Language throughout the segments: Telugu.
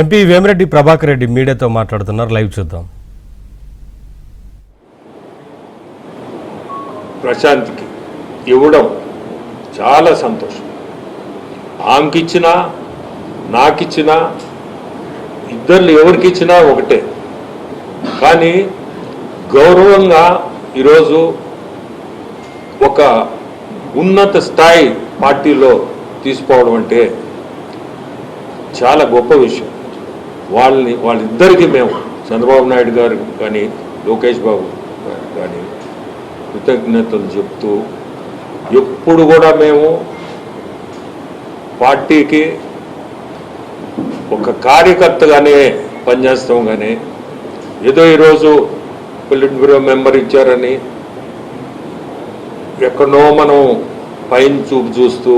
ఎంపీ వేమిరెడ్డి ప్రభాకర్ రెడ్డి మీడియాతో మాట్లాడుతున్నారు. లైవ్ చూద్దాం. ప్రశాంత్కి ఇవ్వడం చాలా సంతోషం. ఆమెకి ఇచ్చినా నాకిచ్చినా ఇద్దరు ఎవరికి ఇచ్చినా ఒకటే. కానీ గౌరవంగా ఈరోజు ఒక ఉన్నత స్థాయి పార్టీలో తీసుకోవడం అంటే చాలా గొప్ప విషయం. వాళ్ళిద్దరికీ మేము చంద్రబాబు నాయుడు గారు కానీ లోకేష్ బాబు గారు కానీ కృతజ్ఞతలు చెప్తూ ఎప్పుడు కూడా మేము పార్టీకి ఒక కార్యకర్తగానే పనిచేస్తాం. కానీ ఏదో ఈరోజు పొలిట్ బ్యూరో మెంబర్ ఇచ్చారని ఎక్కడో మనం పైన చూస్తూ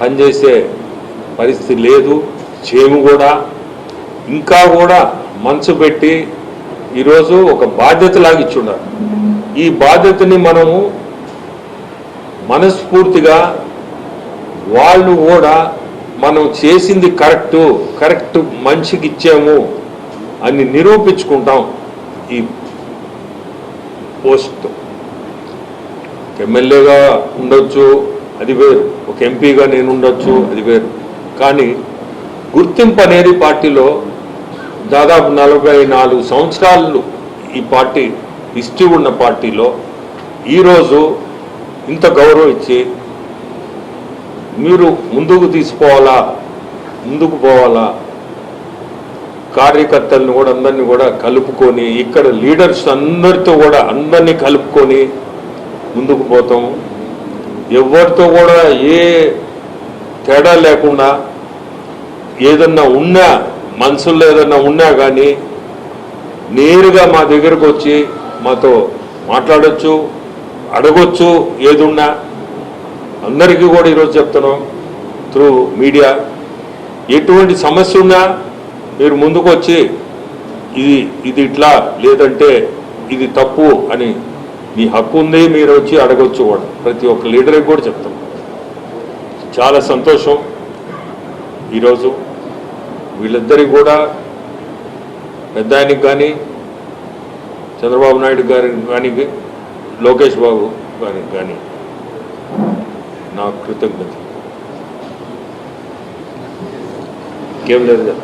పనిచేసే పరిస్థితి లేదు. చేయము కూడా. ఇంకా కూడా మనసు పెట్టి ఈరోజు ఒక బాధ్యతలాగా ఇచ్చున్నారు. ఈ బాధ్యతని మనము మనస్ఫూర్తిగా వాళ్ళు కూడా మనం చేసింది కరెక్ట్ మనిషికి ఇచ్చాము అని నిరూపించుకుంటాం. ఈ పోస్ట్ ఎమ్మెల్యేగా ఉండొచ్చు, అది వేరు. ఒక ఎంపీగా నేను ఉండొచ్చు, అది వేరు. కానీ గుర్తింపు అనేది పార్టీలో దాదాపు 44 సంవత్సరాలు ఈ పార్టీ హిస్టరీ ఉన్న పార్టీలో ఈరోజు ఇంత గౌరవం ఇచ్చి మీరు ముందుకు పోవాలా, కార్యకర్తలను కూడా అందరినీ కూడా కలుపుకొని, ఇక్కడ లీడర్స్ అందరితో కూడా అందరినీ కలుపుకొని ముందుకు పోతాం. ఎవరితో కూడా ఏ తేడా లేకుండా ఏదన్నా ఉన్నా మనసుల్లో ఏదన్నా ఉన్నా కానీ నేరుగా మా దగ్గరకు వచ్చి మాతో మాట్లాడొచ్చు, అడగొచ్చు. ఏదున్నా అందరికీ కూడా ఈరోజు చెప్తున్నాం త్రూ మీడియా, ఎటువంటి సమస్య ఉన్నా మీరు ముందుకు వచ్చి ఇది ఇట్లా లేదంటే ఇది తప్పు అని మీ హక్కు ఉంది, మీరు వచ్చి అడగొచ్చు కూడా. ప్రతి ఒక్క లీడర్కి కూడా చెప్తాం. చాలా సంతోషం. ఈరోజు వీళ్ళిద్దరికి కూడా పెద్ద ఆయనకి కానీ చంద్రబాబు నాయుడు గారికి కానీ లోకేష్ బాబు గారికి కానీ నా కృతజ్ఞత. ఇంకేం లేదు కదా.